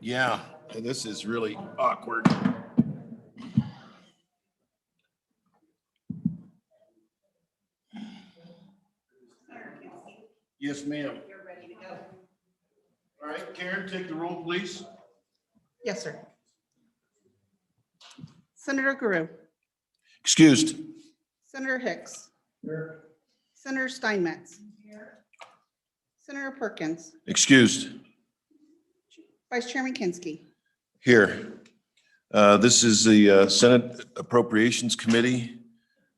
Yeah, and this is really awkward. Yes, ma'am. You're ready to go. All right, Karen, take the roll, please. Yes, sir. Senator Guru, Excused. Senator Hicks, Senator Steinmetz, Senator Perkins, Excused. Vice Chairman Kinski. Here. This is the Senate Appropriations Committee,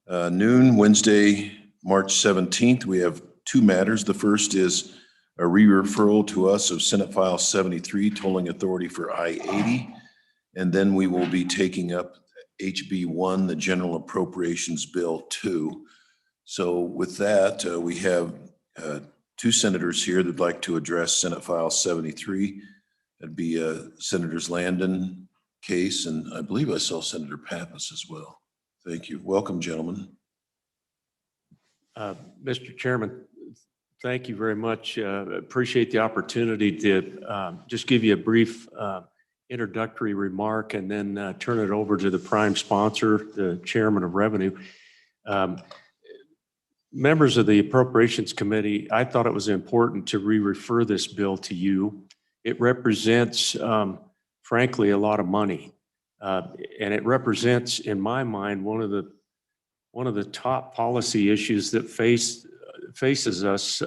noon, Wednesday, March 17th. We have two matters. The first is a re-referral to us of Senate File 73, tolling authority for I-80. And then we will be taking up HB 1, the General Appropriations Bill 2. So with that, we have two senators here that'd like to address Senate File 73. That'd be Senators Landon, Case, and I believe I saw Senator Pappas as well. Thank you. Welcome, gentlemen. Mr. Chairman, thank you very much. Appreciate the opportunity to just give you a brief introductory remark and then turn it over to the prime sponsor, the Chairman of Revenue. Members of the Appropriations Committee, I thought it was important to re-refer this bill to you. It represents, frankly, a lot of money. And it represents, in my mind, one of the top policy issues that faces us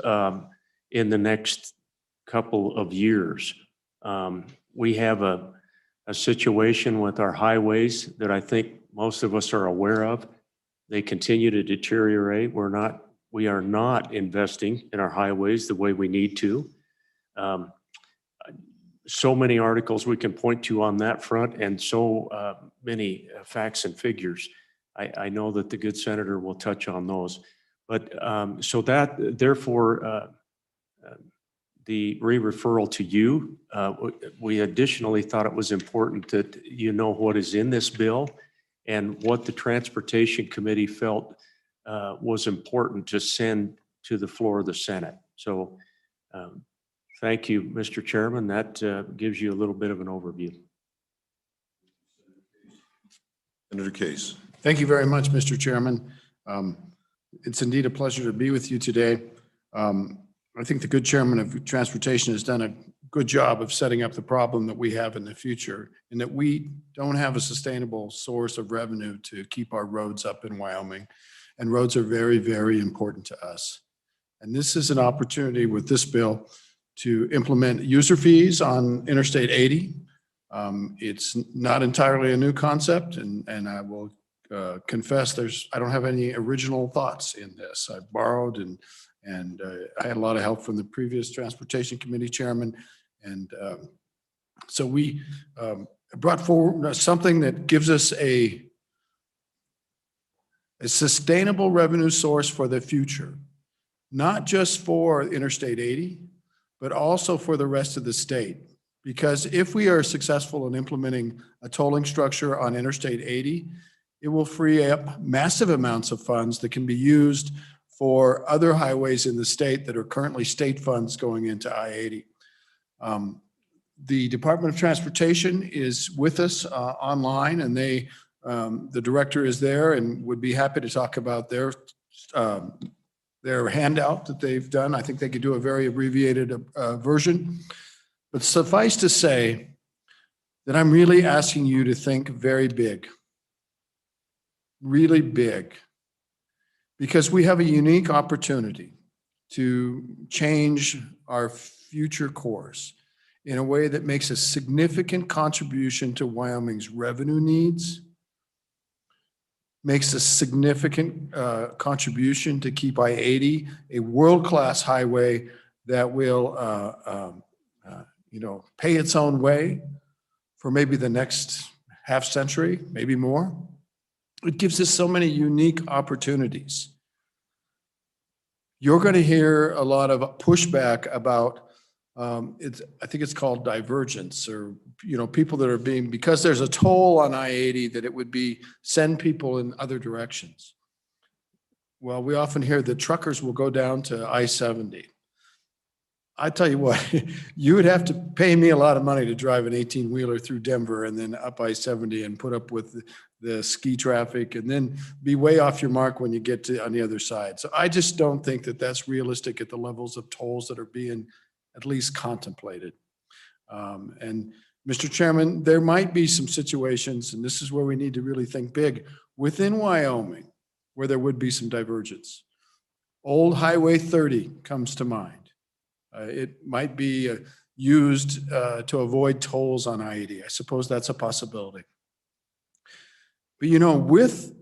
in the next couple of years. We have a situation with our highways that I think most of us are aware of. They continue to deteriorate. We are not investing in our highways the way we need to. So many articles we can point to on that front, and so many facts and figures. I know that the good senator will touch on those. But so that, therefore, the re-referral to you, we additionally thought it was important that you know what is in this bill and what the Transportation Committee felt was important to send to the floor of the Senate. So thank you, Mr. Chairman. That gives you a little bit of an overview. Senator Case. Thank you very much, Mr. Chairman. It's indeed a pleasure to be with you today. I think the good chairman of transportation has done a good job of setting up the problem that we have in the future, and that we don't have a sustainable source of revenue to keep our roads up in Wyoming. And roads are very, very important to us. And this is an opportunity with this bill to implement user fees on Interstate 80. It's not entirely a new concept, and I will confess I don't have any original thoughts in this. I borrowed and I had a lot of help from the previous Transportation Committee chairman. And so we brought forward something that gives us a sustainable revenue source for the future, not just for Interstate 80, but also for the rest of the state. Because if we are successful in implementing a tolling structure on Interstate 80, it will free up massive amounts of funds that can be used for other highways in the state that are currently state funds going into I-80. The Department of Transportation is with us online, and the director is there and would be happy to talk about their handout that they've done. I think they could do a very abbreviated version. But suffice to say that I'm really asking you to think very big, really big, because we have a unique opportunity to change our future course in a way that makes a significant contribution to Wyoming's revenue needs, makes a significant contribution to keep I-80 a world-class highway that will pay its own way for maybe the next half century, maybe more. It gives us so many unique opportunities. You're going to hear a lot of pushback about, I think it's called divergence, or people that are because there's a toll on I-80 that it would send people in other directions. Well, we often hear that truckers will go down to I-70. I tell you what, you would have to pay me a lot of money to drive an 18-wheeler through Denver and then up I-70 and put up with the ski traffic and then be way off your mark when you get to on the other side. So I just don't think that that's realistic at the levels of tolls that are being at least contemplated. And Mr. Chairman, there might be some situations, and this is where we need to really think big, within Wyoming, where there would be some divergence. Old Highway 30 comes to mind. It might be used to avoid tolls on I-80. I suppose that's a possibility. But you know, with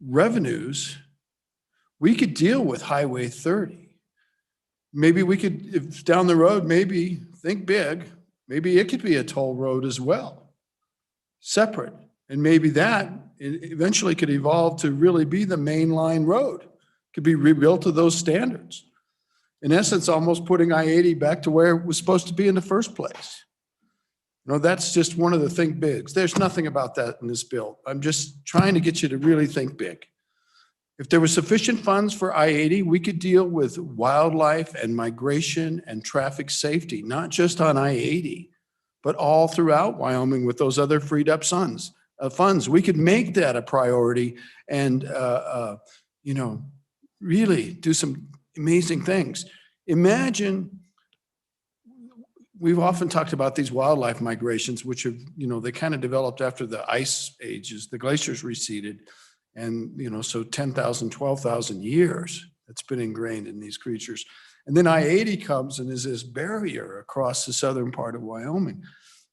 revenues, we could deal with Highway 30. Maybe we could, if down the road, maybe think big, maybe it could be a toll road as well, separate. And maybe that eventually could evolve to really be the mainline road, could be rebuilt to those standards. In essence, almost putting I-80 back to where it was supposed to be in the first place. You know, that's just one of the think bigs. There's nothing about that in this bill. I'm just trying to get you to really think big. If there was sufficient funds for I-80, we could deal with wildlife and migration and traffic safety, not just on I-80, but all throughout Wyoming with those other freed up funds. We could make that a priority and, you know, really do some amazing things. Imagine, we've often talked about these wildlife migrations, which have, you know, they kind of developed after the ice ages, the glaciers receded. And, you know, so 10,000, 12,000 years, it's been ingrained in these creatures. And then I-80 comes and is this barrier across the southern part of Wyoming.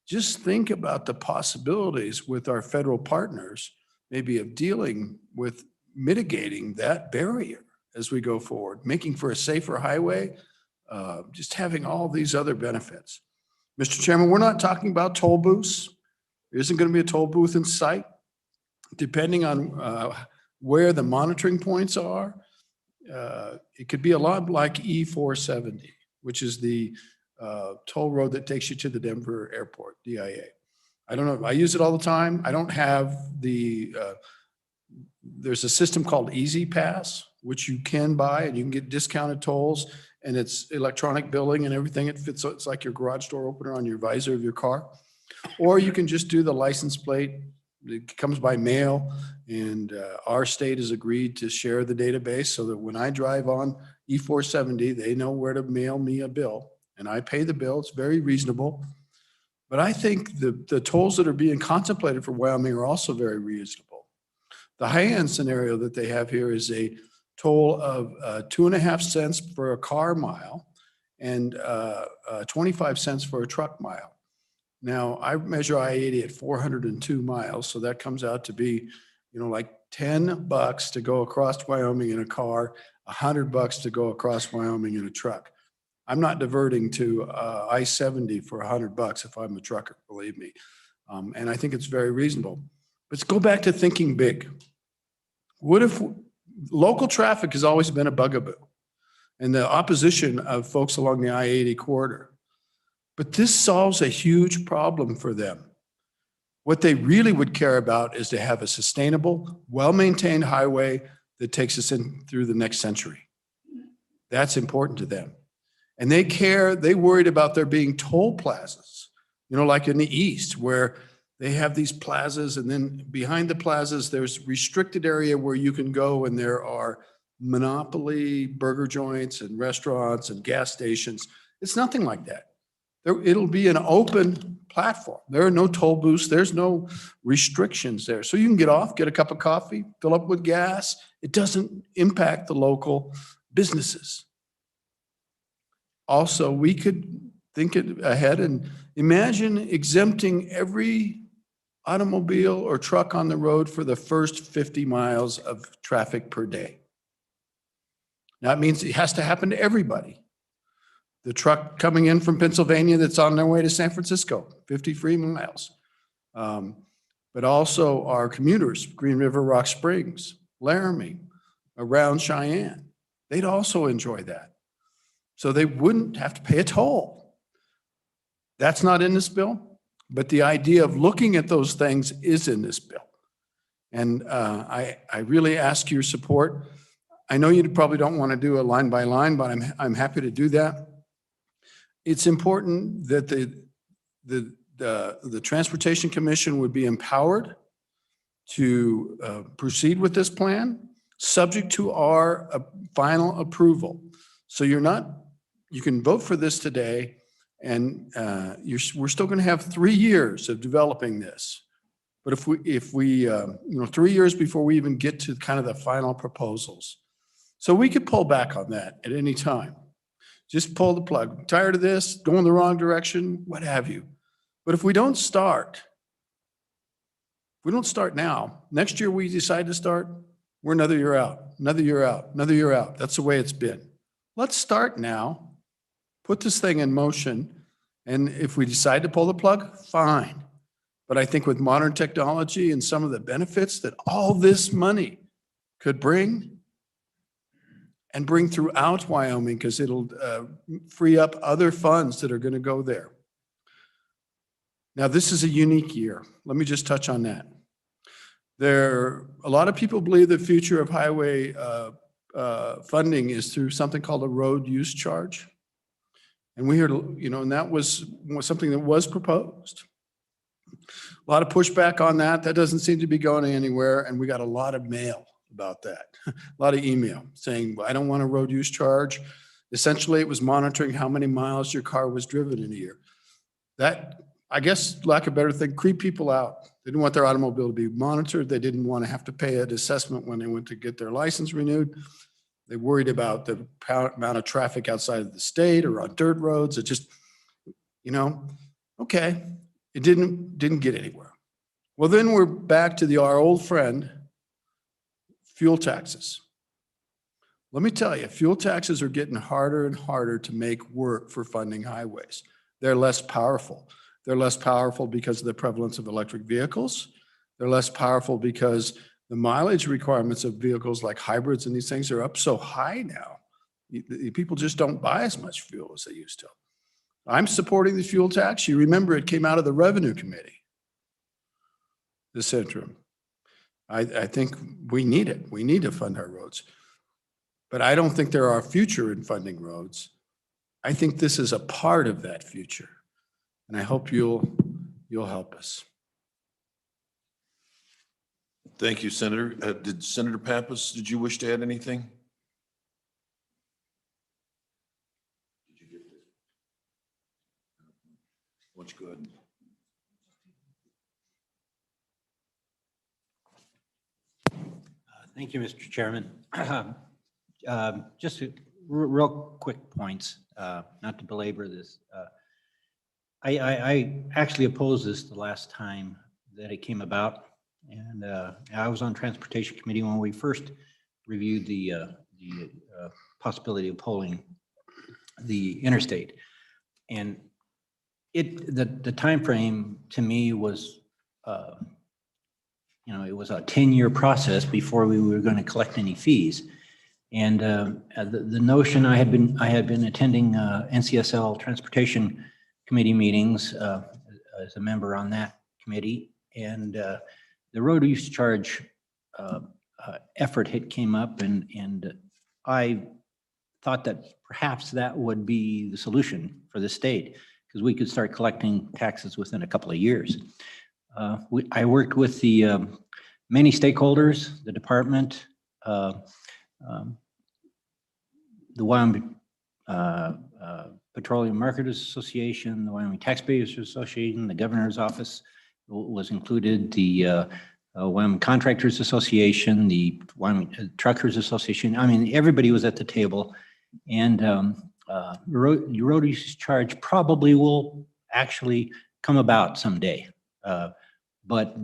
Just think about the possibilities with our federal partners, maybe of dealing with mitigating that barrier as we go forward, making for a safer highway, just having all these other benefits. Mr. Chairman, we're not talking about toll booths. There isn't going to be a toll booth in sight. Depending on where the monitoring points are, it could be a lot like E-470, which is the toll road that takes you to the Denver airport, DIA. I don't know, I use it all the time. I don't have the, there's a system called Easy Pass, which you can buy and you can get discounted tolls and it's electronic billing and everything. It fits, it's like your garage door opener on your visor of your car. Or you can just do the license plate. It comes by mail and our state has agreed to share the database so that when I drive on E-470, they know where to mail me a bill and I pay the bill. It's very reasonable. But I think the tolls that are being contemplated for Wyoming are also very reasonable. The high-end scenario that they have here is a toll of 2.5 cents for a car mile and 25 cents for a truck mile. Now, I measure I-80 at 402 miles, so that comes out to be, you know, like $10 to go across Wyoming in a car, $100 to go across Wyoming in a truck. I'm not diverting to I-70 for $100 if I'm a trucker, believe me. And I think it's very reasonable. Let's go back to thinking big. What if local traffic has always been a bugaboo and the opposition of folks along the I-80 corridor? But this solves a huge problem for them. What they really would care about is to have a sustainable, well-maintained highway that takes us in through the next century. That's important to them. And they care, they worried about there being toll plazas, you know, like in the East, where they have these plazas and then behind the plazas, there's restricted area where you can go and there are monopoly burger joints and restaurants and gas stations. It's nothing like that. It'll be an open platform. There are no toll booths. There's no restrictions there. So you can get off, get a cup of coffee, fill up with gas. It doesn't impact the local businesses. Also, we could think ahead and imagine exempting every automobile or truck on the road for the first 50 miles of traffic per day. That means it has to happen to everybody. The truck coming in from Pennsylvania that's on their way to San Francisco, 50 free miles. But also our commuters, Green River, Rock Springs, Laramie, around Cheyenne. They'd also enjoy that. So they wouldn't have to pay a toll. That's not in this bill, but the idea of looking at those things is in this bill. And I really ask your support. I know you probably don't want to do a line by line, but I'm happy to do that. it's important that the Transportation Commission would be empowered to proceed with this plan, subject to our final approval. So you can vote for this today, and we're still going to have 3 years of developing this. But if we 3 years before we even get to kind of the final proposals. So we could pull back on that at any time. Just pull the plug. I'm tired of this, going the wrong direction, what have you. But if we don't start now, next year we decide to start, we're another year out, another year out, another year out. That's the way it's been. Let's start now, put this thing in motion, and if we decide to pull the plug, fine. But I think with modern technology and some of the benefits that all this money could bring, and bring throughout Wyoming, because it'll free up other funds that are going to go there. Now, this is a unique year. Let me just touch on that. A lot of people believe the future of highway funding is through something called a road use charge. And we heard, and that was something that was proposed. A lot of pushback on that. That doesn't seem to be going anywhere. And we got a lot of mail about that. A lot of email saying, I don't want a road use charge. Essentially, it was monitoring how many miles your car was driven in a year. That, I guess, lack of a better thing, creep people out. They didn't want their automobile to be monitored. They didn't want to have to pay an assessment when they went to get their license renewed. They worried about the amount of traffic outside of the state or on dirt roads. It just, okay. It didn't get anywhere. Well, then we're back to our old friend, fuel taxes. Let me tell you, fuel taxes are getting harder and harder to make work for funding highways. They're less powerful. They're less powerful because of the prevalence of electric vehicles. They're less powerful because the mileage requirements of vehicles like hybrids and these things are up so high now. People just don't buy as much fuel as they used to. I'm supporting the fuel tax. You remember it came out of the Revenue Committee this interim. I think we need it. We need to fund our roads. But I don't think there are future in funding roads. I think this is a part of that future. And I hope you'll help us. Thank you, Senator. Did Senator Pappas, did you wish to add anything? Why don't you go ahead? Thank you, Mr. Chairman. Just real quick points, not to belabor this. I actually opposed this the last time that it came about, and I was on Transportation Committee when we first reviewed the possibility of pulling the interstate, and the time frame to me was. It was a 10-year process before we were going to collect any fees. And the notion I had been attending NCSL Transportation Committee meetings as a member on that committee, and the road use charge effort came up, and I thought that perhaps that would be the solution for the state, because we could start collecting taxes within a couple of years. I worked with the many stakeholders, the department, the Wyoming Petroleum Marketers Association, the Wyoming Taxpayers Association, the governor's office was included, the Wyoming Contractors Association, the Wyoming Truckers Association. I mean, everybody was at the table, and the road use charge probably will actually come about someday. But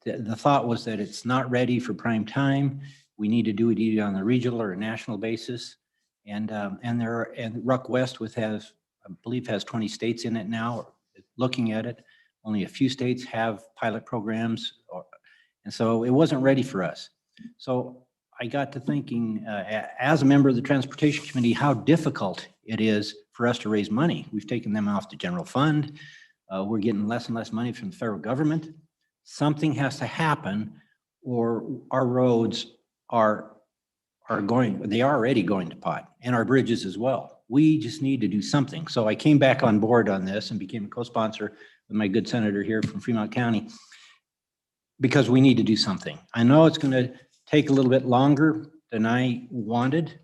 the thought was that it's not ready for prime time. We need to do it either on a regional or a national basis. And Ruck West I believe has 20 states in it now, looking at it. Only a few states have pilot programs. And so it wasn't ready for us. So I got to thinking, as a member of the Transportation Committee, how difficult it is for us to raise money. We've taken them off the general fund. We're getting less and less money from the federal government. Something has to happen, or our roads are already going to pot, and our bridges as well. we just need to do something. So I came back on board on this and became a co-sponsor with my good senator here from Fremont County, because we need to do something. I know it's going to take a little bit longer than I wanted,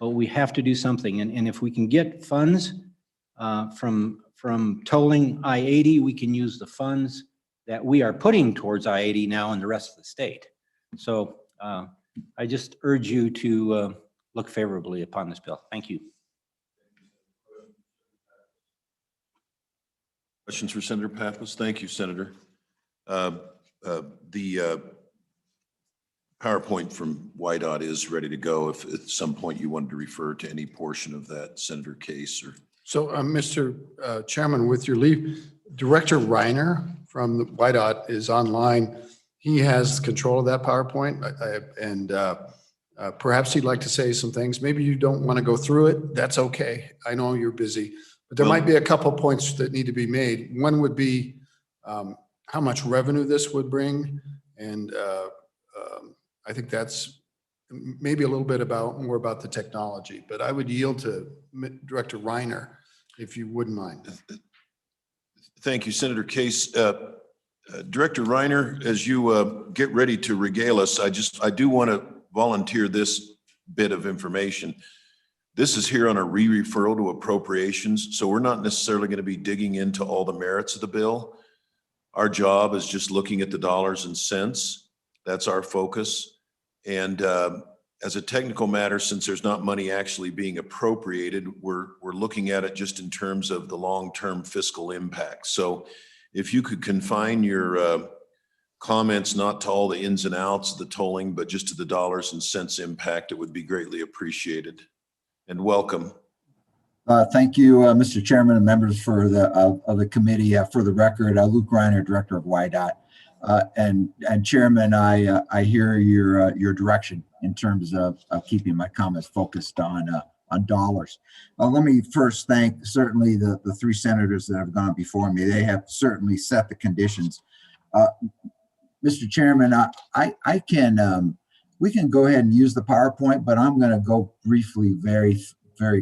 but we have to do something. And if we can get funds from tolling I-80, we can use the funds that we are putting towards I-80 now in the rest of the state. So I just urge you to look favorably upon this bill. Thank you. Questions for Senator Pappas? Thank you, Senator. The PowerPoint from YDOT is ready to go. If at some point you wanted to refer to any portion of that, Senator Case or. So, Mr. Chairman, with your leave, Director Reiner from the YDOT is online. He has control of that PowerPoint, and perhaps he'd like to say some things. Maybe you don't want to go through it. That's okay. I know you're busy, but there might be a couple points that need to be made. One would be how much revenue this would bring, and I think that's maybe a little bit more about the technology, but I would yield to Director Reiner, if you wouldn't mind. Thank you, Senator Case. Director Reiner, as you get ready to regale us, I do want to volunteer this bit of information. This is here on a re-referral to appropriations, so we're not necessarily going to be digging into all the merits of the bill. Our job is just looking at the dollars and cents. That's our focus. And as a technical matter, since there's not money actually being appropriated, we're looking at it just in terms of the long-term fiscal impact. So if you could confine your comments not to all the ins and outs of the tolling, but just to the dollars and cents impact, it would be greatly appreciated. And welcome. Thank you, Mr. Chairman and members of the committee. For the record, Luke Reiner, Director of YDOT. And Chairman, I hear your direction in terms of keeping my comments focused on dollars. Let me first thank certainly the three senators that have gone before me. They have certainly set the conditions. Mr. Chairman, we can go ahead and use the PowerPoint, but I'm going to go briefly, very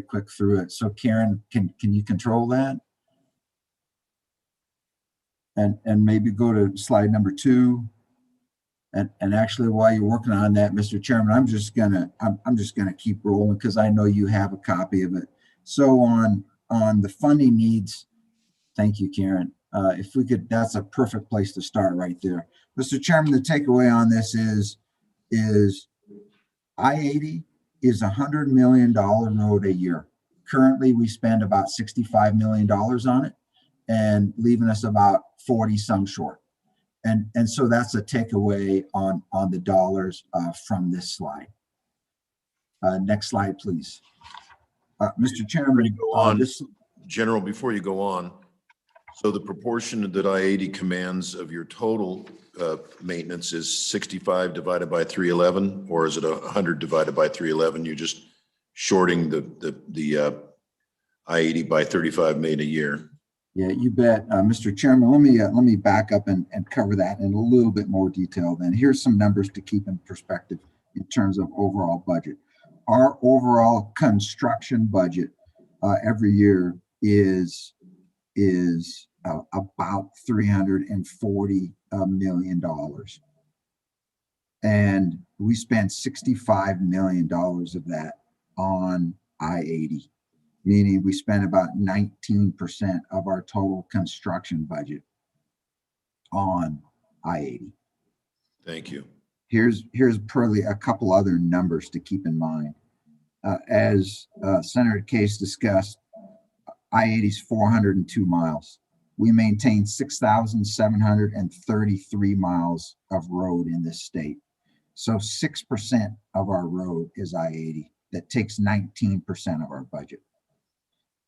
quick through it. So Karen, can you control that? And maybe go to slide number 2. And actually, while you're working on that, Mr. Chairman, I'm just gonna keep rolling because I know you have a copy of it. So on the funding needs, thank you, Karen. If we could, that's a perfect place to start right there. Mr. Chairman, the takeaway on this is I-80 is $100 million road a year. Currently, we spend about $65 million on it, and leaving us about 40 some short. And so that's a takeaway on the dollars from this slide. Next slide, please. Mr. Chairman, General, before you go on, so the proportion that I-80 commands of your total maintenance is 65 divided by 311, or is it 100 divided by 311? You're just shorting the I-80 by 35 million a year. Yeah, you bet. Mr. Chairman, let me back up and cover that in a little bit more detail then. Here's some numbers to keep in perspective in terms of overall budget. Our overall construction budget every year is about $340 million. And we spend $65 million of that on I-80. Meaning we spend about 19% of our total construction budget on I-80. Thank you. Here's probably a couple other numbers to keep in mind. As Senator Case discussed, I-80 is 402 miles. We maintain 6,733 miles of road in this state. So 6% of our road is I-80. That takes 19% of our budget.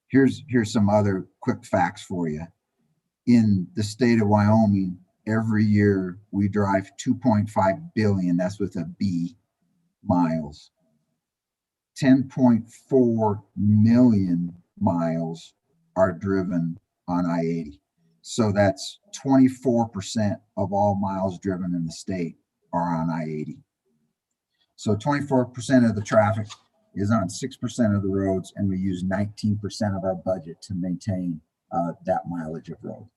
Here's some other quick facts for you. In the state of Wyoming, every year we drive 2.5 billion, that's with a B, miles. 10.4 million miles are driven on I-80. So that's 24% of all miles driven in the state are on I-80. So 24% of the traffic is on 6% of the roads, and we use 19% of our budget to maintain that mileage of road.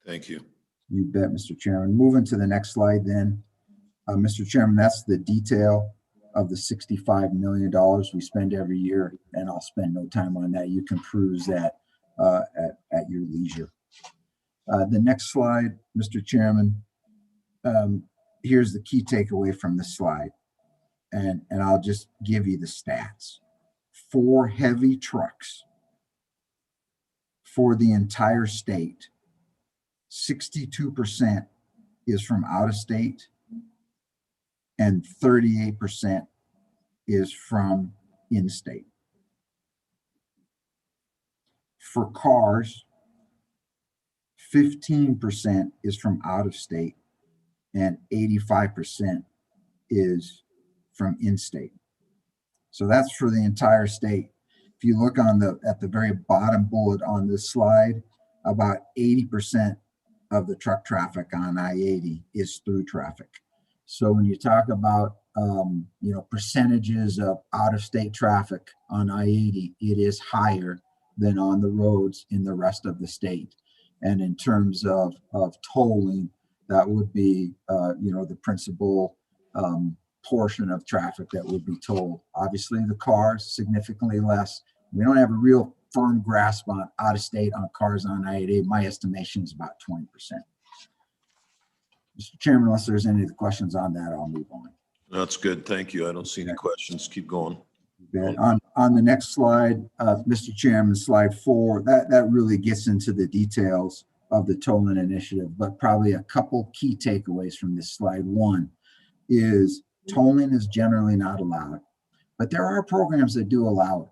Thank you. You bet, Mr. Chairman. Moving to the next slide then. Mr. Chairman, that's the detail of the $65 million we spend every year, and I'll spend no time on that. You can peruse that at your leisure. The next slide, Mr. Chairman, here's the key takeaway from this slide, and I'll just give you the stats. 4 heavy trucks for the entire state, 62% is from out of state, and 38% is from in-state. For cars, 15% is from out of state, and 85% is from in-state. So that's for the entire state. If you look on at the very bottom bullet on this slide, about 80% of the truck traffic on I-80 is through traffic. So when you talk about percentages of out-of-state traffic on I-80, it is higher than on the roads in the rest of the state. And in terms of tolling, that would be the principal portion of traffic that would be tolled. Obviously, the cars significantly less. We don't have a real firm grasp on out-of-state on cars on I-80. My estimation is about 20%. Mr. Chairman, unless there's any other questions on that, I'll move on. That's good. Thank you. I don't see any questions. Keep going. On the next slide, Mr. Chairman, slide 4, that really gets into the details of the tolling initiative, but probably a couple key takeaways from this slide. One is tolling is generally not allowed, but there are programs that do allow it.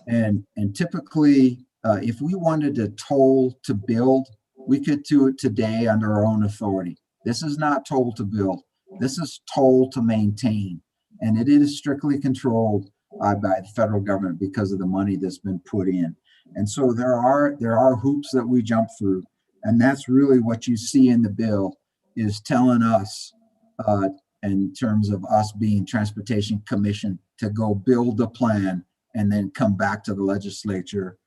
And typically, if we wanted to toll to build, we could do it today under our own authority. This is not toll to build. This is toll to maintain. And it is strictly controlled by the federal government because of the money that's been put in. And so there are hoops that we jump through. And that's really what you see in the bill is telling us, in terms of us being Transportation Commission, to go build a plan and then come back to the legislature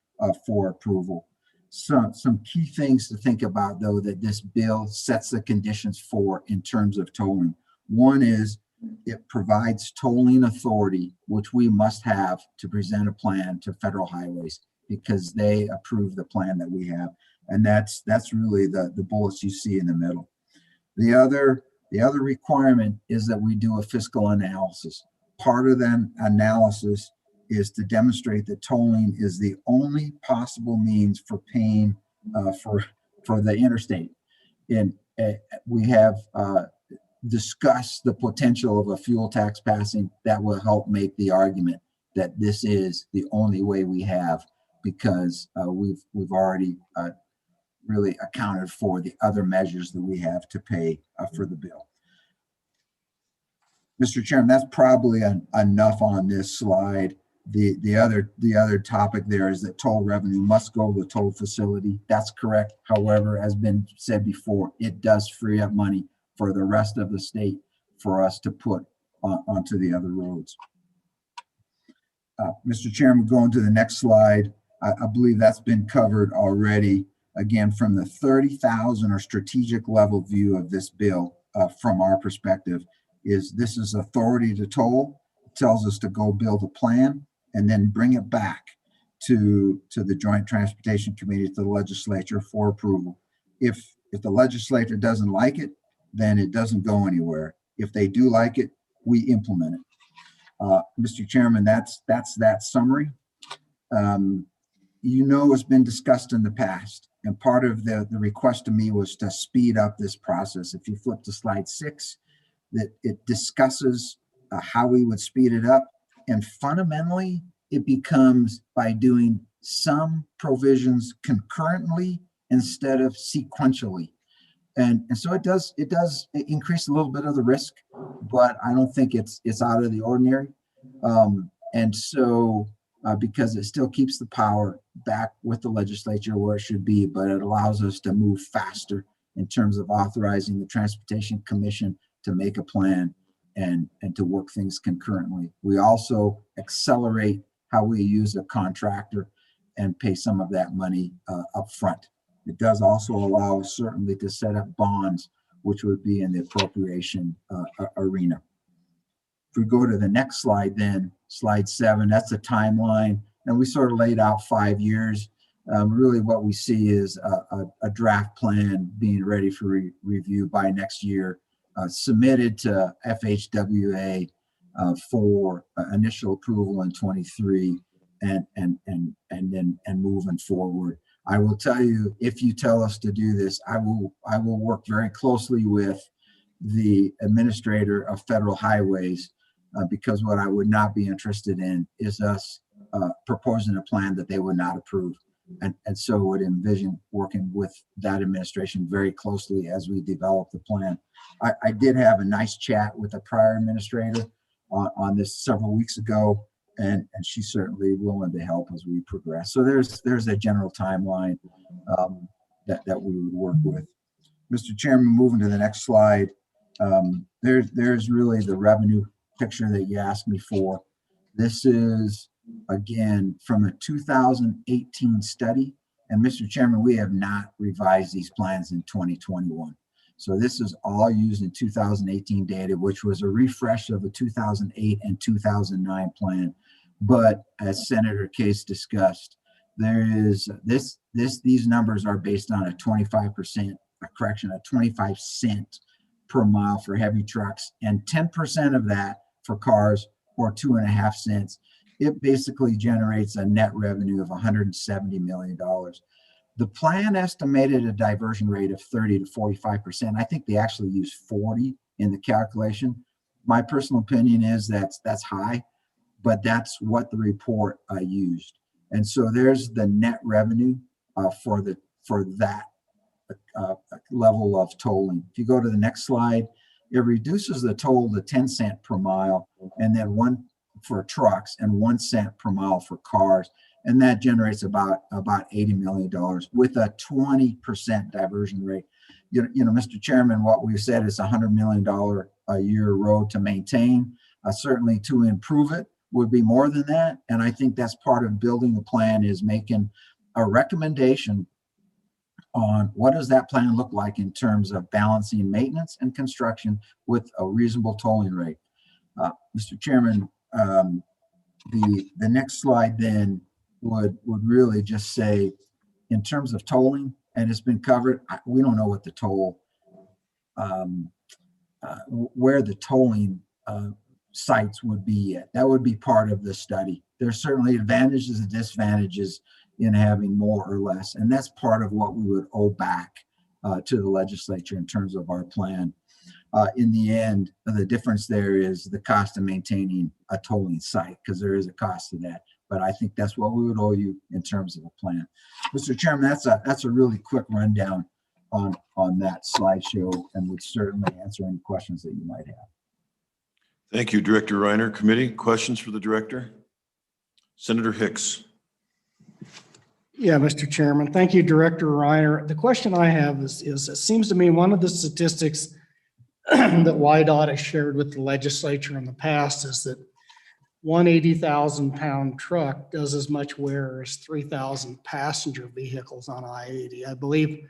for approval. Some key things to think about, though, that this bill sets the conditions for in terms of tolling. One is it provides tolling authority, which we must have to present a plan to federal highways because they approve the plan that we have. And that's really the bullets you see in the middle. The other requirement is that we do a fiscal analysis. Part of that analysis is to demonstrate that tolling is the only possible means for paying for the interstate. And we have discussed the potential of a fuel tax passing that will help make the argument that this is the only way we have, because we've already really accounted for the other measures that we have to pay for the bill. Mr. Chairman, that's probably enough on this slide. The other topic there is that toll revenue must go to the toll facility. That's correct. However, as been said before, it does free up money for the rest of the state for us to put onto the other roads. Mr. Chairman, going to the next slide, I believe that's been covered already. Again, from the 30,000 or strategic level view of this bill, from our perspective, this is authority to toll. It tells us to go build a plan and then bring it back to the Joint Transportation Committee, to the legislature for approval. If the legislature doesn't like it, then it doesn't go anywhere. If they do like it, we implement it. Mr. Chairman, that's that summary. It's been discussed in the past, and part of the request to me was to speed up this process. If you flip to slide 6, that it discusses how we would speed it up. And fundamentally, it becomes by doing some provisions concurrently instead of sequentially. And so it does increase a little bit of the risk, but I don't think it's out of the ordinary. And so because it still keeps the power back with the legislature where it should be, but it allows us to move faster in terms of authorizing the Transportation Commission to make a plan and to work things concurrently. We also accelerate how we use a contractor and pay some of that money up front. It does also allow us certainly to set up bonds, which would be in the appropriation arena. If we go to the next slide, then slide 7, that's a timeline. And we sort of laid out 5 years. Really what we see is a draft plan being ready for review by next year, submitted to FHWA for initial approval in 23 and then moving forward. I will tell you, if you tell us to do this, I will work very closely with the administrator of federal highways, because what I would not be interested in is us proposing a plan that they would not approve. And so would envision working with that administration very closely as we develop the plan. I did have a nice chat with the prior administrator on this several weeks ago, and she's certainly willing to help as we progress. So there's a general timeline that we would work with. Mr. Chairman, moving to the next slide, there's really the revenue picture that you asked me for. This is, again, from a 2018 study. And Mr. Chairman, we have not revised these plans in 2021. So this is all used in 2018 data, which was a refresh of the 2008 and 2009 plan. But as Senator Case discussed, there is these numbers are based on a 25% correction, a 25 cent per mile for heavy trucks, and 10% of that for cars, or 2.5 cents. It basically generates a net revenue of $170 million. The plan estimated a diversion rate of 30 to 45%. I think they actually used 40 in the calculation. My personal opinion is that's high, but that's what the report used. And so there's the net revenue for that level of tolling. If you go to the next slide, it reduces the toll to 10 cents per mile, and then 1 for trucks and 1 cent per mile for cars. And that generates about $80 million with a 20% diversion rate. You know, Mr. Chairman, what we've said is $100 million a year road to maintain. Certainly to improve it would be more than that. And I think that's part of building the plan, is making a recommendation on what does that plan look like in terms of balancing maintenance and construction with a reasonable tolling rate. Mr. Chairman, the next slide then would really just say, in terms of tolling, and it's been covered, we don't know what the toll, where the tolling sites would be yet. That would be part of the study. There's certainly advantages and disadvantages in having more or less, and that's part of what we would owe back to the legislature in terms of our plan. In the end, the difference there is the cost of maintaining a tolling site, because there is a cost to that. But I think that's what we would owe you in terms of a plan. Mr. Chairman, that's a really quick rundown on that slideshow, and would certainly answer any questions that you might have. Thank you, Director Reiner. Committee, questions for the director? Senator Hicks. Yeah, Mr. Chairman. Thank you, Director Reiner. The question I have is it seems to me one of the statistics that YDOT has shared with the legislature in the past is that one 80,000-pound truck does as much wear as 3,000 passenger vehicles on I-80. I believe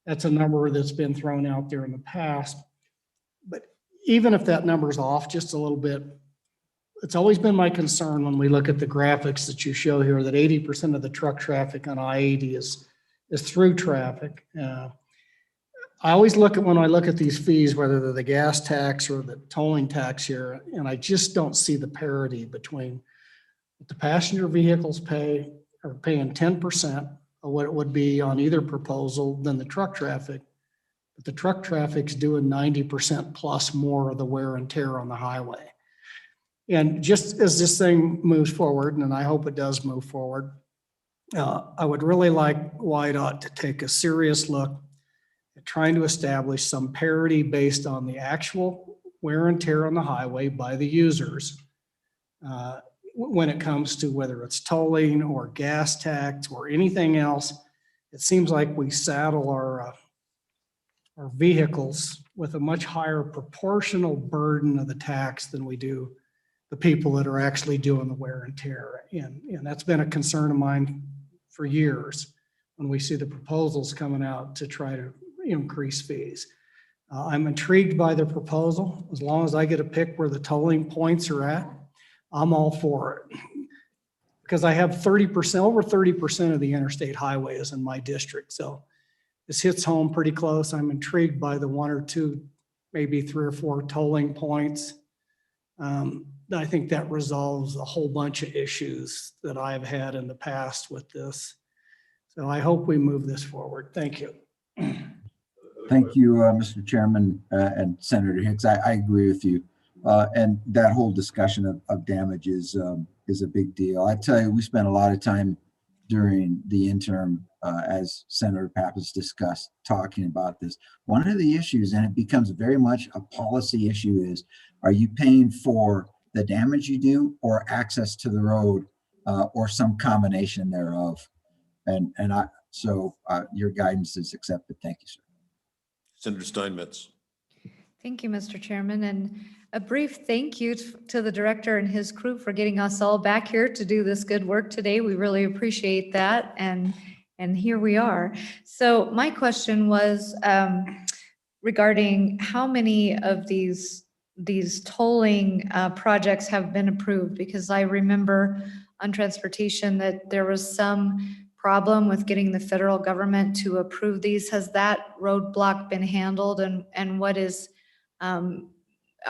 that's a number that's been thrown out there in the past. But even if that number's off just a little bit, it's always been my concern when we look at the graphics that you show here that 80% of the truck traffic on I-80 is through traffic. I always look at, when I look at these fees, whether they're the gas tax or the tolling tax here, and I just don't see the parity between what the passenger vehicles pay, or paying 10% of what it would be on either proposal than the truck traffic. But the truck traffic's doing 90% plus more of the wear and tear on the highway. And just as this thing moves forward, and I hope it does move forward, I would really like YDOT to take a serious look at trying to establish some parity based on the actual wear and tear on the highway by the users when it comes to whether it's tolling or gas tax or anything else. It seems like we saddle our vehicles with a much higher proportional burden of the tax than we do the people that are actually doing the wear and tear. And that's been a concern of mine for years when we see the proposals coming out to try to increase fees. I'm intrigued by the proposal. As long as I get to pick where the tolling points are at, I'm all for it. Because I have 30%, over 30% of the interstate highways in my district. So this hits home pretty close. I'm intrigued by the 1 or 2, maybe 3 or 4 tolling points. I think that resolves a whole bunch of issues that I've had in the past with this. So I hope we move this forward. Thank you. Thank you, Mr. Chairman and Senator Hicks. I agree with you. And that whole discussion of damage is a big deal. I tell you, we spent a lot of time during the interim, as Senator Pappas discussed, talking about this. One of the issues, and it becomes very much a policy issue, is are you paying for the damage you do or access to the road or some combination thereof? And so your guidance is accepted. Thank you, sir. Senator Steinmetz. Thank you, Mr. Chairman, and a brief thank you to the director and his crew for getting us all back here to do this good work today. We really appreciate that, and here we are. So my question was regarding how many of these tolling projects have been approved, because I remember on transportation that there was some problem with getting the federal government to approve these. Has that roadblock been handled, and what is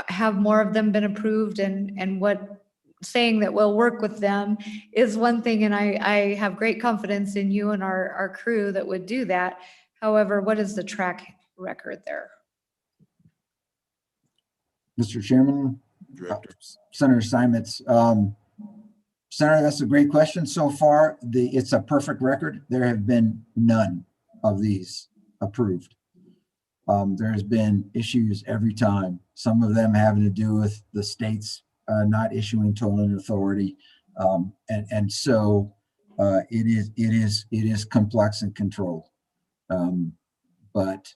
have more of them been approved, and what saying that we'll work with them is one thing, and I have great confidence in you and our crew that would do that. However, what is the track record there? Mr. Chairman, Director. Senator Steinmetz. Senator, that's a great question. So far, it's a perfect record. There have been none of these approved. There has been issues every time. Some of them having to do with the states not issuing tolling authority, and so it is complex and controlled. But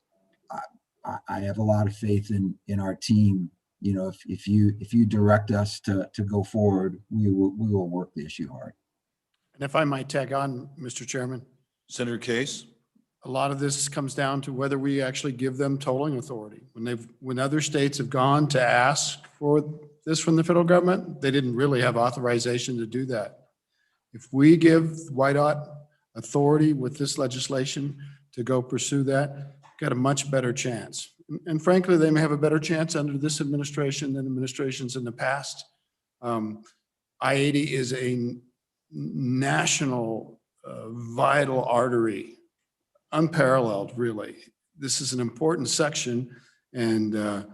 I have a lot of faith in our team. You know, if you direct us to go forward, we will work the issue hard. And if I might tag on, Mr. Chairman, Senator Case. a lot of this comes down to whether we actually give them tolling authority. When other states have gone to ask for this from the federal government, they didn't really have authorization to do that. If we give WYDOT authority with this legislation to go pursue that, got a much better chance. And frankly, they may have a better chance under this administration than administrations in the past. I-80 is a national vital artery, unparalleled, really. This is an important section, and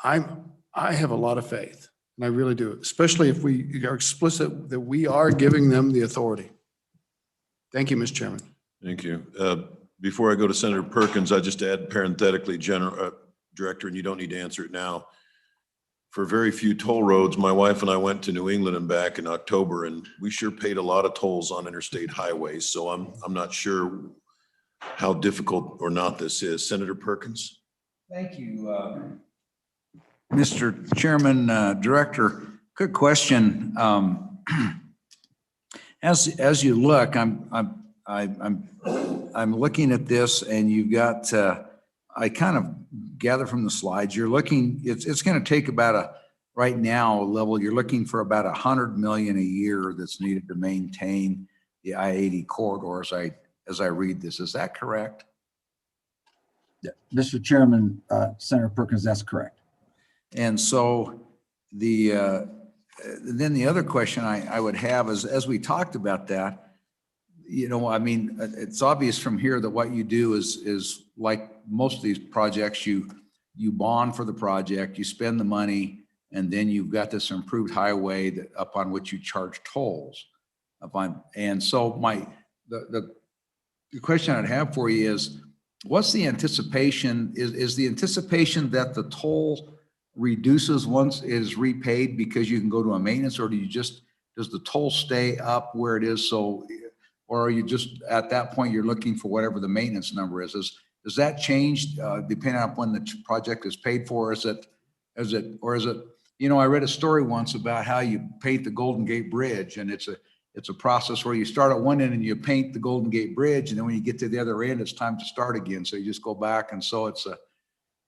I have a lot of faith, and I really do, especially if we are explicit that we are giving them the authority. Thank you, Mr. Chairman. Thank you. Before I go to Senator Perkins, I just add parenthetically, Director, and you don't need to answer it now. For very few toll roads, my wife and I went to New England and back in October, and we sure paid a lot of tolls on interstate highways. So I'm not sure how difficult or not this is. Senator Perkins. Thank you, Mr. Chairman, Director. Quick question. As you look, I'm looking at this, and you've got. I kind of gather from the slides, you're looking. It's going to take about right now level. You're looking for about $100 million a year that's needed to maintain the I-80 corridor. As I read this, is that correct? Yeah. Mr. Chairman, Senator Perkins, that's correct. And so then the other question I would have is, as we talked about that, you know, I mean, it's obvious from here that what you do is like most of these projects, you bond for the project, you spend the money, and then you've got this improved highway upon which you charge tolls. And so the question I'd have for you is, what's the anticipation? Is the anticipation that the toll reduces once it is repaid because you can go to a maintenance, or does the toll stay up where it is? So, or are you just at that point you're looking for whatever the maintenance number is? does that change depending on when the project is paid for? Is it, you know, I read a story once about how you paint the Golden Gate Bridge, and it's a process where you start at one end and you paint the Golden Gate Bridge, and then when you get to the other end, it's time to start again. So you just go back, and so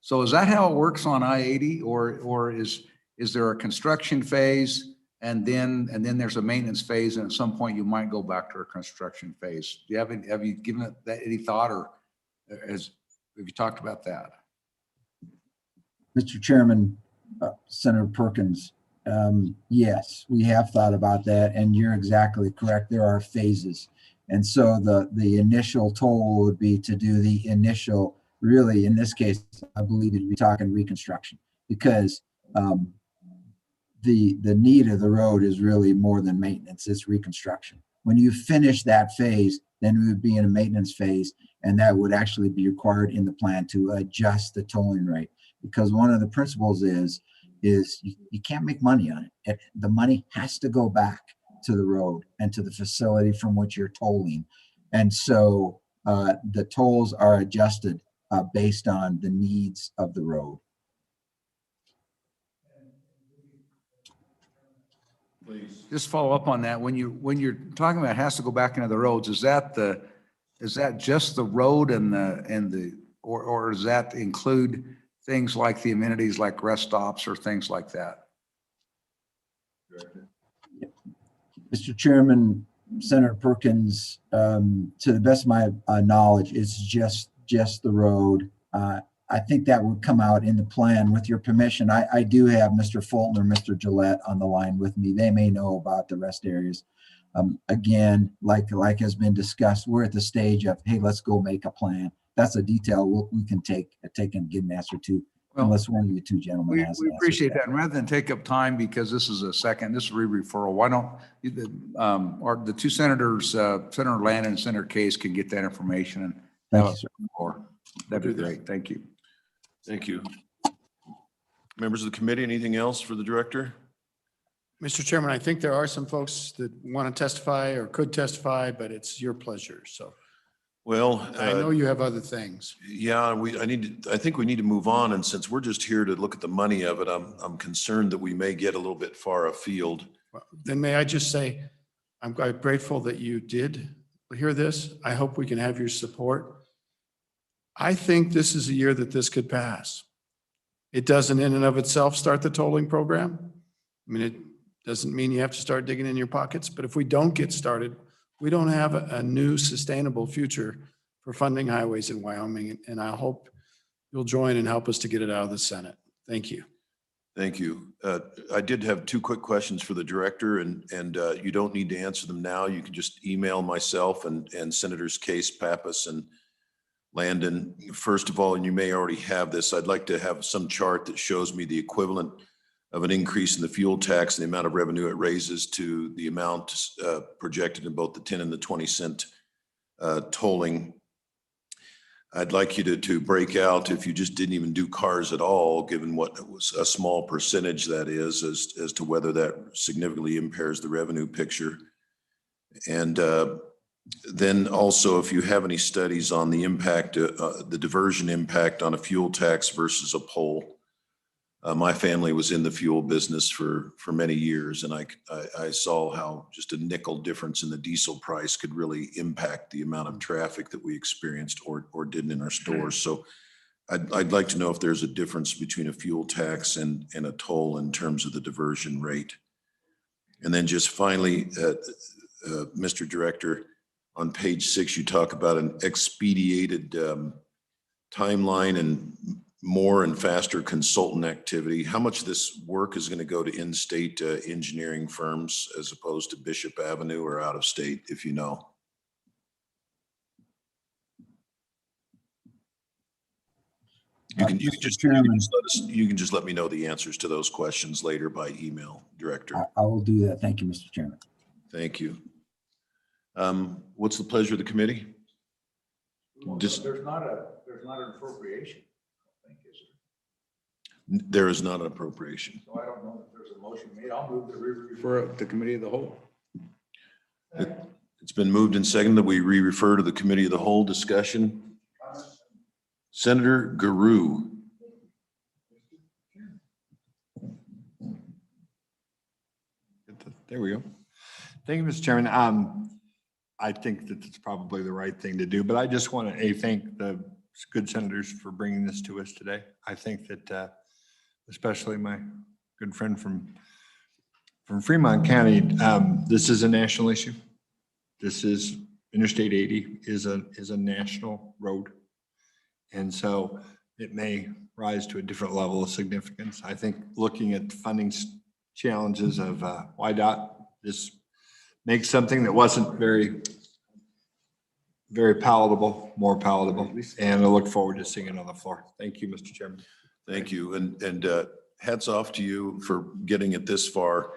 so is that how it works on I-80, or is there a construction phase and then there's a maintenance phase, and at some point you might go back to a construction phase? Do you have you given it that any thought, or have you talked about that? Mr. Chairman, Senator Perkins, yes, we have thought about that, and you're exactly correct. There are phases. And so the initial toll would be to do the initial, really, in this case, I believe you'd be talking reconstruction, because the need of the road is really more than maintenance, it's reconstruction. When you finish that phase, then we would be in a maintenance phase, and that would actually be required in the plan to adjust the tolling rate. Because one of the principles is you can't make money on it. The money has to go back to the road and to the facility from which you're tolling. And so the tolls are adjusted based on the needs of the road. Please. Just follow up on that. When you're talking about has to go back into the roads, is that just the road or does that include things like the amenities like rest stops or things like that? Mr. Chairman, Senator Perkins, to the best of my knowledge, it's just the road. I think that would come out in the plan. With your permission, I do have Mr. Fulton or Mr. Gillette on the line with me. They may know about the rest areas. Again, like has been discussed, we're at the stage of, hey, let's go make a plan. That's a detail we can take and get an answer to, unless one of you two gentlemen has. We appreciate that. And rather than take up time, because this is this is re-referral, why don't or the two senators, Senator Landon and Senator Case, can get that information and Thank you, sir. that'd be great. Thank you. Thank you. Members of the committee, anything else for the director? Mr. Chairman, I think there are some folks that want to testify or could testify, but it's your pleasure. So, Well, I know you have other things. yeah, I think we need to move on. And since we're just here to look at the money of it, I'm concerned that we may get a little bit far afield. Then may I just say, I'm quite grateful that you did hear this. I hope we can have your support. I think this is a year that this could pass. It doesn't in and of itself start the tolling program. I mean, it doesn't mean you have to start digging in your pockets, but if we don't get started, we don't have a new sustainable future for funding highways in Wyoming. And I hope you'll join and help us to get it out of the Senate. Thank you. Thank you. I did have two quick questions for the director, and you don't need to answer them now. You can just email myself and Senators Case, Pappas, and Landon. First of all, and you may already have this, I'd like to have some chart that shows me the equivalent of an increase in the fuel tax and the amount of revenue it raises to the amount projected in both the 10 and the 20 cent tolling. I'd like you to break out, if you just didn't even do cars at all, given what was a small percentage that is, as to whether that significantly impairs the revenue picture. And then also, if you have any studies on the impact, the diversion impact on a fuel tax versus a poll. My family was in the fuel business for many years, and I saw how just a nickel difference in the diesel price could really impact the amount of traffic that we experienced or didn't in our stores. So I'd like to know if there's a difference between a fuel tax and a toll in terms of the diversion rate. And then just finally, Mr. Director, on page 6, you talk about an expedited timeline and more and faster consultant activity. How much of this work is going to go to in-state engineering firms as opposed to Bishop Avenue or out of state, if you know? You can just let me know the answers to those questions later by email, Director. I will do that. Thank you, Mr. Chairman. Thank you. What's the pleasure of the committee? There's not an appropriation. There is not an appropriation. So I don't know if there's a motion made. I'll move to refer it to committee of the whole. It's been moved and seconded that we re-refer to the committee of the whole. Discussion. Senator Guru. There we go. Thank you, Mr. Chairman. I think that it's probably the right thing to do, but I just want to thank the good senators for bringing this to us today. I think that especially my good friend from Fremont County, this is a national issue. This is Interstate 80 is a national road. And so it may rise to a different level of significance. I think looking at the funding challenges of YDOT, this makes something that wasn't very palatable, more palatable. And I look forward to seeing it on the floor. Thank you, Mr. Chairman. Thank you. And hats off to you for getting it this far.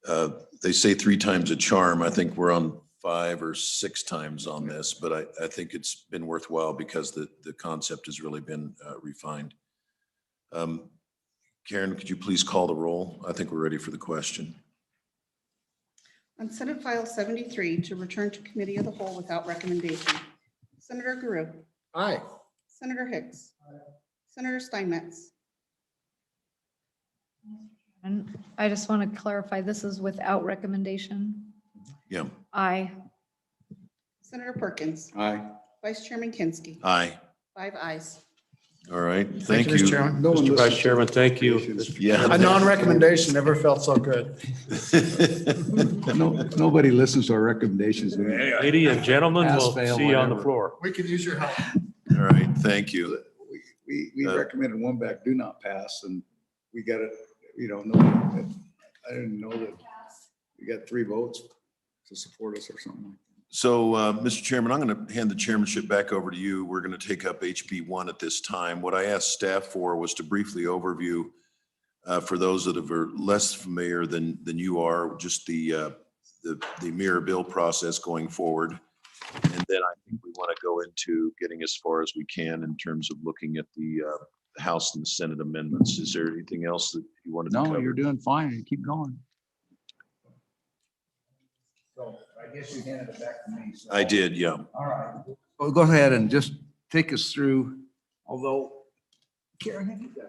They say 3 times a charm. I think we're on 5 or 6 times on this, but I think it's been worthwhile because the concept has really been refined. Karen, could you please call the roll? I think we're ready for the question. On Senate File 73, to return to committee of the whole without recommendation. Senator Guru. Aye. Senator Hicks. Senator Steinmetz. And I just want to clarify, this is without recommendation. Yeah. Aye. Senator Perkins. Aye. Vice Chairman Kinski. Aye. 5 ayes. All right. Thank Mr. you. Chairman. Mr. Vice Chairman, thank you. Yeah. A non-recommendation never felt so good. Nobody listens to our recommendations. Ladies and gentlemen, Pass, we'll fail, see you on the whatever. floor. We could use your help. All right. Thank you. We recommended one back, do not pass, and we got it, I didn't know that we got 3 votes to support us or something. So, Mr. Chairman, I'm going to hand the chairmanship back over to you. We're going to take up HB 1 at this time. What I asked staff for was to briefly overview for those that are less familiar than you are, just the mirror bill process going forward. And then I think we want to go into getting as far as we can in terms of looking at the House and the Senate amendments. Is there anything else that you wanted to cover? No, you're doing fine. Keep going. So I guess you handed it back to me. So. I did, yeah. All right. Well, go ahead and just take us through, although, Karen, have you got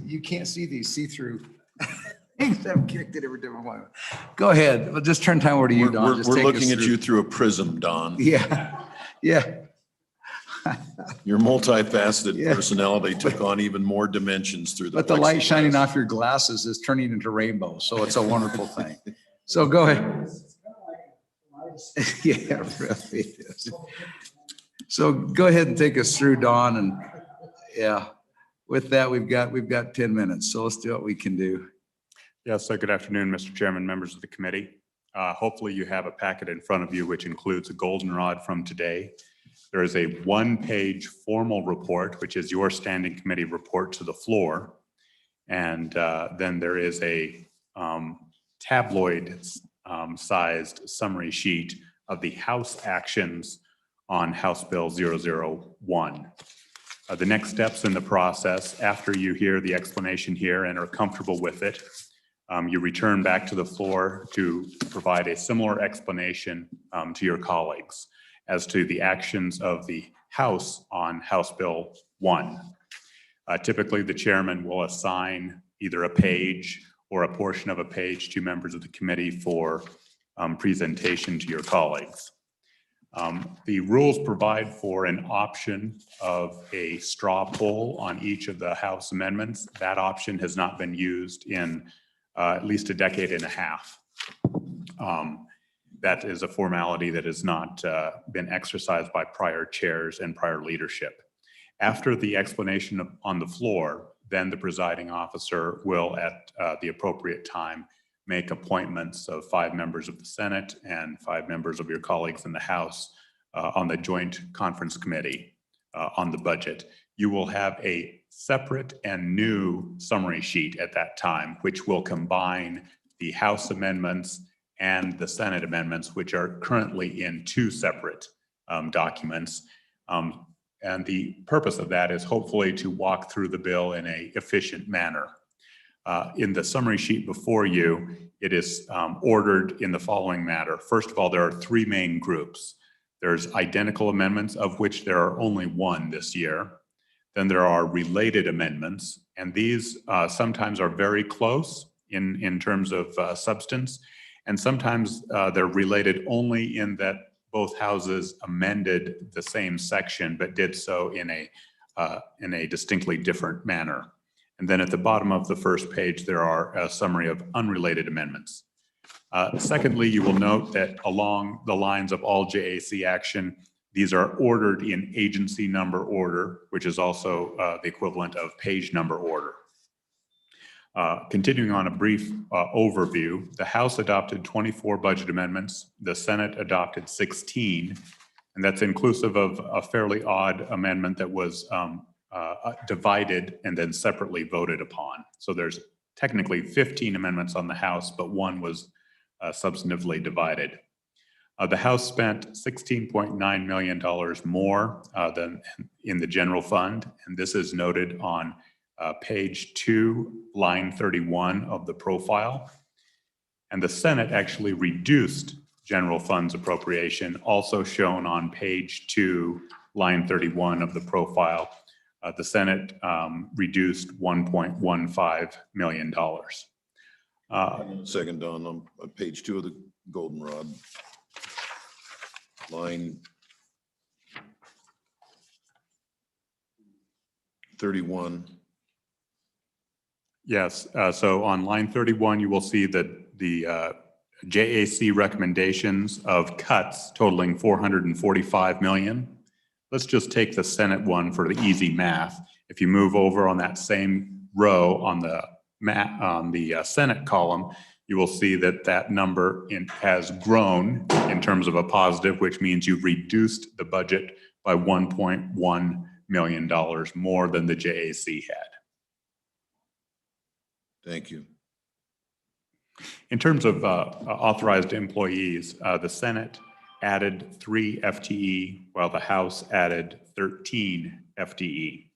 you can't see these see-through things. I've kicked it every different way. Go ahead. We'll just turn time over to you, Don. Just We're take us looking at through. you through a prism, Don. Yeah, yeah. Your multifaceted Yeah. personality took on even more dimensions through the. But the light plexiglass. shining off your glasses is turning into rainbow, so it's a wonderful thing. So go ahead. Yeah, it really is. So go ahead and take us through, Dawn, and yeah, with that, we've got 10 minutes, so let's do what we can do. Yes, good afternoon, Mr. Chairman, members of the committee. Hopefully you have a packet in front of you which includes a goldenrod from today. There is a 1-page formal report, which is your standing committee report to the floor. And then there is a tabloid sized summary sheet of the House actions on House Bill 001. The next steps in the process, after you hear the explanation here and are comfortable with it, you return back to the floor to provide a similar explanation to your colleagues as to the actions of the House on House Bill 1. Typically, the chairman will assign either a page or a portion of a page to members of the committee for presentation to your colleagues. The rules provide for an option of a straw poll on each of the House amendments. That option has not been used in at least a decade and a half. That is a formality that has not been exercised by prior chairs and prior leadership. After the explanation on the floor, then the presiding officer will, at the appropriate time, make appointments of 5 members of the Senate and 5 members of your colleagues in the House on the Joint Conference Committee on the budget. You will have a separate and new summary sheet at that time, which will combine the House amendments and the Senate amendments, which are currently in 2 separate documents. And the purpose of that is hopefully to walk through the bill in an efficient manner. In the summary sheet before you, it is ordered in the following manner. First of all, there are three main groups. There's identical amendments, of which there are only one this year. Then there are related amendments, and these sometimes are very close in terms of substance, and sometimes they're related only in that both houses amended the same section, but did so in a distinctly different manner. And then at the bottom of the first page, there are a summary of unrelated amendments. Secondly, you will note that along the lines of all JAC action, these are ordered in agency number order, which is also the equivalent of page number order. Continuing on a brief overview, the House adopted 24 budget amendments, the Senate adopted 16, and that's inclusive of a fairly odd amendment that was divided and then separately voted upon. So there's technically 15 amendments on the House, but one was substantively divided. The House spent $16.9 million more than in the general fund, and this is noted on page 2, line 31 of the profile. And the Senate actually reduced general funds appropriation, also shown on page 2, line 31 of the profile. The Senate reduced $1.15 million. Second, Don, on page 2 of the goldenrod, line 31. Yes, so on line 31, you will see that the JAC recommendations of cuts totaling $445 million. Let's just take the Senate one for the easy math. If you move over on that same row on the Senate column, you will see that that number has grown in terms of a positive, which means you've reduced the budget by $1.1 million more than the JAC had. Thank you. In terms of authorized employees, the Senate added 3 FTE, while the House added 13 FTE.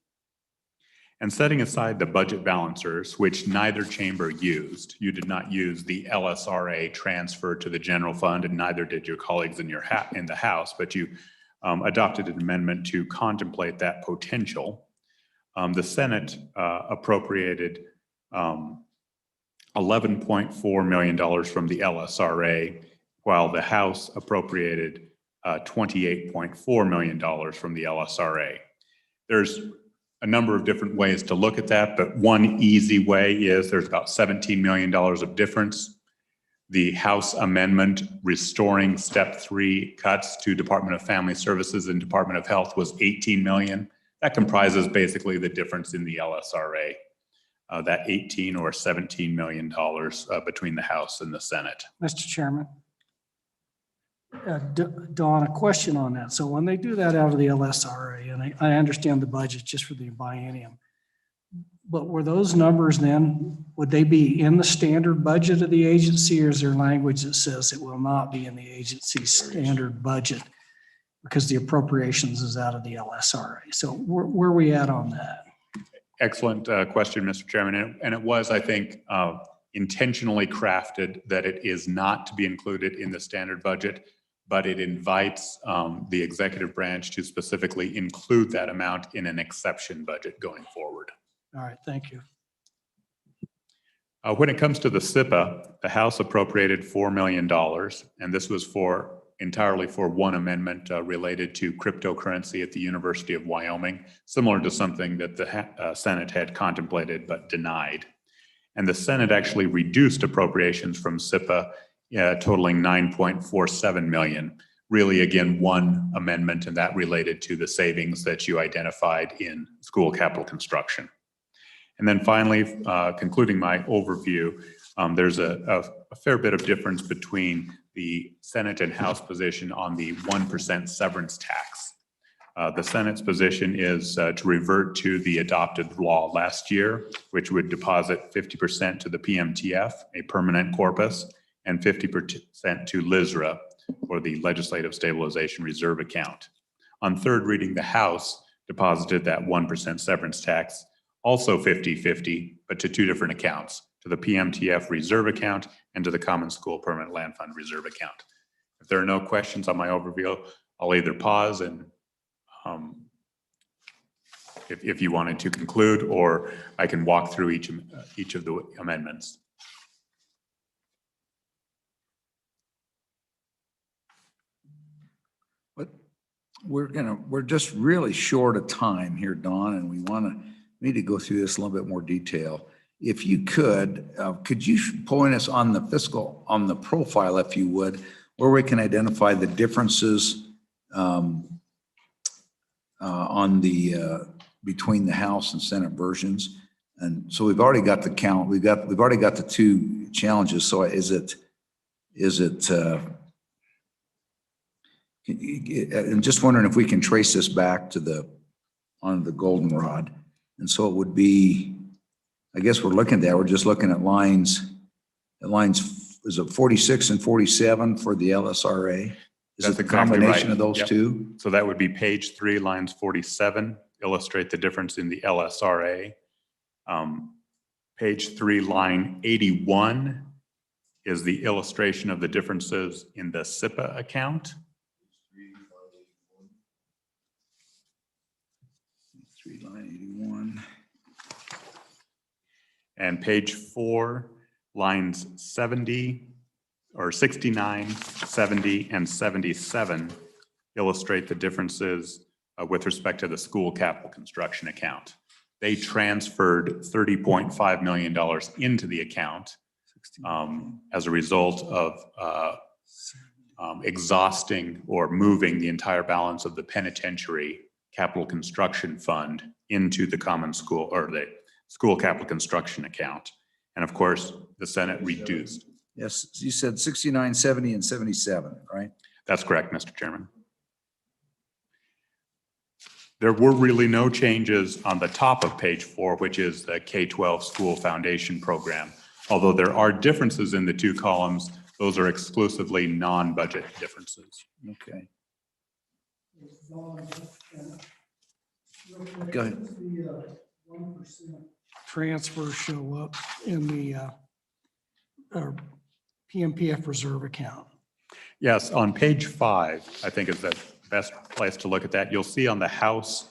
And setting aside the budget balancers, which neither chamber used, you did not use the LSRA transfer to the general fund, and neither did your colleagues in the House, but you adopted an amendment to contemplate that potential. The Senate appropriated $11.4 million from the LSRA, while the House appropriated $28.4 million from the LSRA. There's a number of different ways to look at that, but one easy way is there's about $17 million of difference. The House amendment restoring step 3 cuts to Department of Family Services and Department of Health was $18 million. That comprises basically the difference in the LSRA, that $18 or $17 million between the House and the Senate. Mr. Chairman. Dawn, a question on that. So when they do that out of the LSRA, and I understand the budget just for the biennium, but were those numbers then, would they be in the standard budget of the agency, or is there language that says it will not be in the agency's standard budget because the appropriations is out of the LSRA? So where are we at on that? Excellent question, Mr. Chairman. And it was, I think, intentionally crafted that it is not to be included in the standard budget, but it invites the executive branch to specifically include that amount in an exception budget going forward. All right, thank you. When it comes to the SIPA, the House appropriated $4 million, and this was entirely for one amendment related to cryptocurrency at the University of Wyoming, similar to something that the Senate had contemplated but denied. And the Senate actually reduced appropriations from SIPA totaling $9.47 million. Really, again, one amendment, and that related to the savings that you identified in school capital construction. And then finally, concluding my overview, there's a fair bit of difference between the Senate and House position on the 1% severance tax. The Senate's position is to revert to the adopted law last year, which would deposit 50% to the PMTF, a permanent corpus, and 50% to LISRA, or the Legislative Stabilization Reserve account. On third reading, the House deposited that 1% severance tax, also 50/50, but to two different accounts, to the PMTF reserve account and to the Common School Permanent Land Fund reserve account. If there are no questions on my overview, I'll either pause and if you wanted to conclude, or I can walk through each of the amendments. But we're just really short of time here, Don, and we need to go through this in a little bit more detail. If you could you point us on the profile, if you would, where we can identify the differences between the House and Senate versions? And so we've already got the count. We've already got the two challenges. So I'm just wondering if we can trace this back to on the goldenrod. And so it would be, I guess we're looking at that. We're just looking at lines, is it 46 and 47 for the LSRA? Is That's it the exactly combination right. of those Yep. two? So that would be page 3, lines 47, illustrate the difference in the LSRA. Page 3, line 81 is the illustration of the differences in the SIPA account. 3, line 81. And page 4, lines 70 or 69, 70, and 77 illustrate the differences with respect to the school capital construction account. They transferred $30.5 million into the account as a result of exhausting or moving the entire balance of the penitentiary capital construction fund into the common school or the school capital construction account. And of course, the Senate reduced. Yes, you said 69, 70, and 77, right? That's correct, Mr. Chairman. There were really no changes on the top of page 4, which is the K-12 School Foundation Program. Although there are differences in the two columns, those are exclusively non-budget differences. Okay. Go ahead. The 1% transfer show up in the PMPF reserve account. Yes, on page 5, I think is the best place to look at that. You'll see on the House,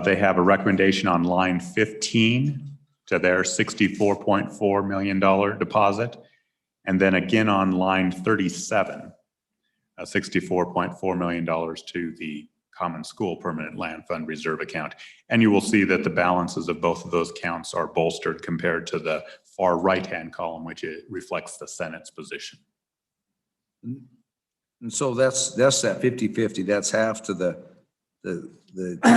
they have a recommendation on line 15 to their $64.4 million deposit. And then again on line 37, $64.4 million to the Common School Permanent Land Fund Reserve account. And you will see that the balances of both of those accounts are bolstered compared to the far right-hand column, which it reflects the Senate's position. And so that's that 50-50. That's half to the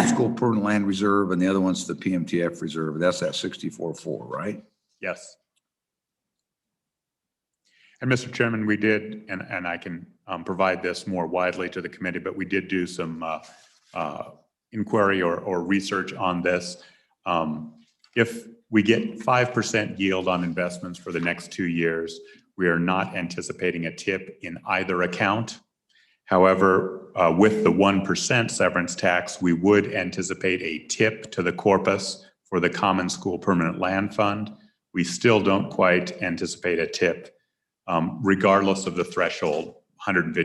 School Permanent Land Reserve and the other one's the PMTF Reserve. That's that 64.4, right? Yes. And Mr. Chairman, we did, and I can provide this more widely to the committee, but we did do some inquiry or research on this. If we get 5% yield on investments for the next 2 years, we are not anticipating a tip in either account. However, with the 1% severance tax, we would anticipate a tip to the corpus for the Common School Permanent Land Fund. We still don't quite anticipate a tip, regardless of the threshold, 150%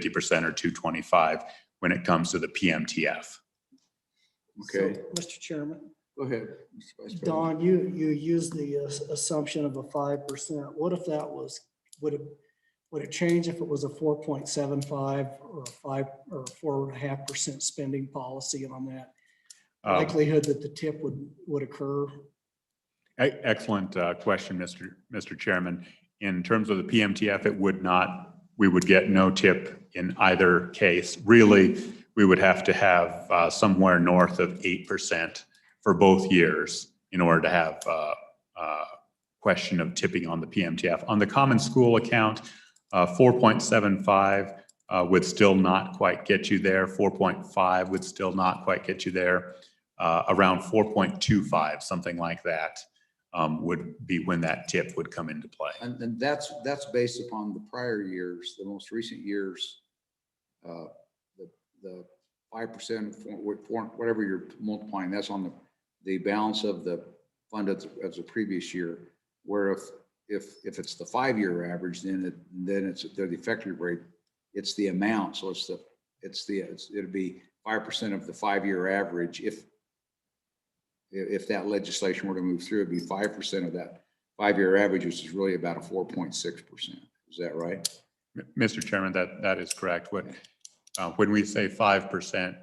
or 225, when it comes to the PMTF. Okay. So, Mr. Chairman, Go ahead, Mr. Vice President. Don, you used the assumption of a 5%. What if that was, would it change if it was a 4.75 or a 4.5% spending policy on that? Likelihood that the tip would occur? Excellent question, Mr. Chairman. In terms of the PMTF, it would not, we would get no tip in either case. Really, we would have to have somewhere north of 8% for both years in order to have a question of tipping on the PMTF. On the Common School account, 4.75 would still not quite get you there. 4.5 would still not quite get you there. Around 4.25, something like that, would be when that tip would come into play. And that's based upon the prior years, the most recent years, the 5%, whatever you're multiplying, that's on the balance of the fund as the previous year, where if it's the 5-year average, then it's the effective rate, it's the amount. So it'll be 5% of the 5-year average. If that legislation were to move through, it'd be 5% of that 5-year average, which is really about a 4.6%. Is that right? Mr. Chairman, that is correct. When we say 5%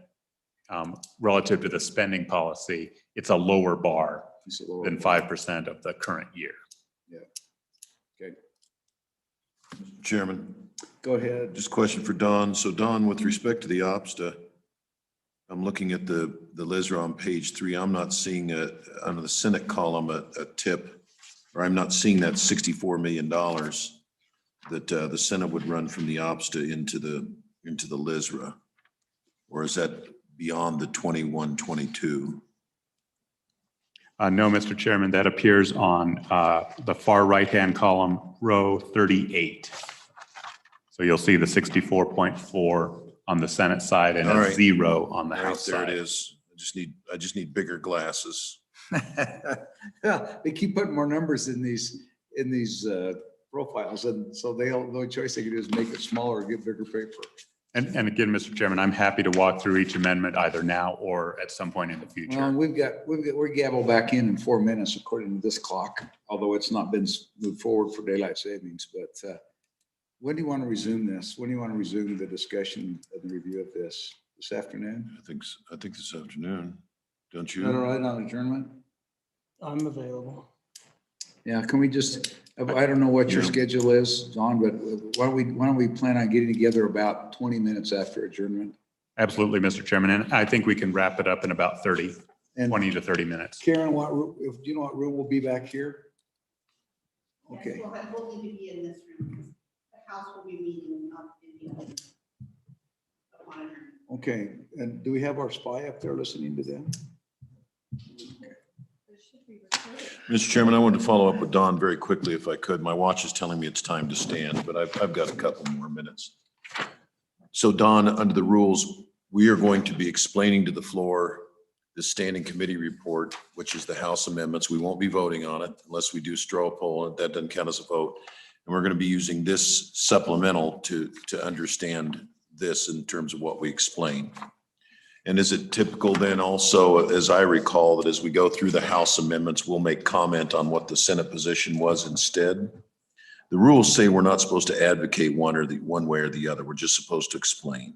relative to the spending policy, it's a lower bar than 5% of the current year. Yeah. Okay. Chairman, Go ahead. just a question for Don. So Don, with respect to the OPSTA, I'm looking at the LISRA on page 3. I'm not seeing under the Senate column a tip, or I'm not seeing that $64 million that the Senate would run from the OPSTA into the LISRA. Or is that beyond the 21-22? No, Mr. Chairman, that appears on the far right-hand column, row 38. So you'll see the 64.4 on the Senate side and All a right. 0 on the All right, House there side. it is. I just need bigger glasses. Yeah, they keep putting more numbers in these profiles, and so the only choice they can do is make it smaller and get bigger paper. And again, Mr. Chairman, I'm happy to walk through each amendment either now or at some point in the future. We're gavel back in 4 minutes according to this clock, although it's not been moved forward for daylight savings. But when do you want to resume this? When do you want to resume the discussion and the review of this afternoon? I think this afternoon, don't Is that all you? right on adjournment? I'm available. Yeah, can we just, I don't know what your Yeah. schedule is, Don, but why don't we plan on getting together about 20 minutes after adjournment? Absolutely, Mr. Chairman. And I think we can wrap it up in about 20 to 30 minutes. Karen, do you know what room will be back here? Okay. Yes, we'll need to be in this room. The House will be meeting up in the monitor. Okay, and do we have our spy up there listening to them? Mr. Chairman, I wanted to follow up with Don very quickly if I could. My watch is telling me it's time to stand, but I've got a couple more minutes. So Don, under the rules, we are going to be explaining to the floor the standing committee report, which is the House amendments. We won't be voting on it unless we do straw poll, and that doesn't count as a vote. And we're going to be using this supplemental to understand this in terms of what we explain. And is it typical then also, as I recall, that as we go through the House amendments, we'll make comment on what the Senate position was instead? The rules say we're not supposed to advocate one way or the other. We're just supposed to explain.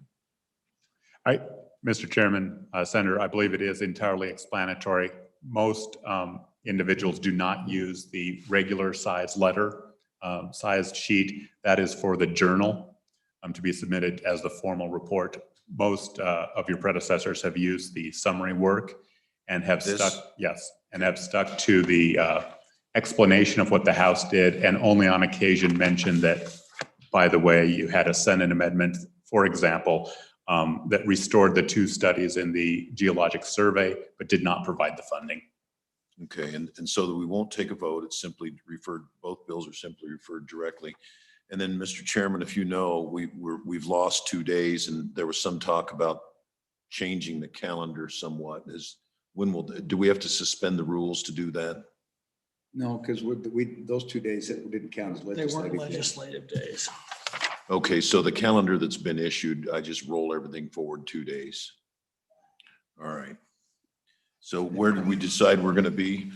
Mr. Chairman, Senator, I believe it is entirely explanatory. Most individuals do not use the regular size letter, sized sheet. That is for the journal to be submitted as the formal report. Most of your predecessors have used the summary work and have stuck to the explanation of what the House did, and only on occasion mentioned that, by the way, you had a Senate amendment, for example, that restored the 2 studies in the geologic survey, but did not provide the funding. Okay, and so that we won't take a vote, it's simply referred, both bills are simply referred directly. And then, Mr. Chairman, if you know, we've lost 2 days, and there was some talk about changing the calendar somewhat. Do we have to suspend the rules to do that? No, because those 2 days didn't count as They legislative. weren't legislative days. Okay, so the calendar that's been issued, I just roll everything forward 2 days. All right. So where did we decide we're going to be?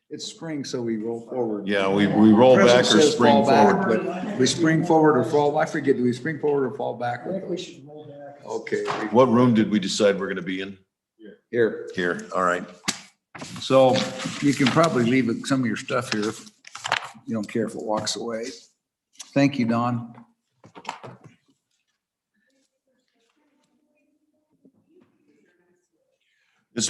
It's spring, so we roll forward. Yeah, we roll back or President says spring fall back, forward. but we spring forward or fall, I forget, do we spring forward or fall back? I think we should roll back. Okay. What room did we decide we're going to be in? Here, Here, all right. so you can probably leave some of your stuff here if you don't care if it walks away. Thank you, Don.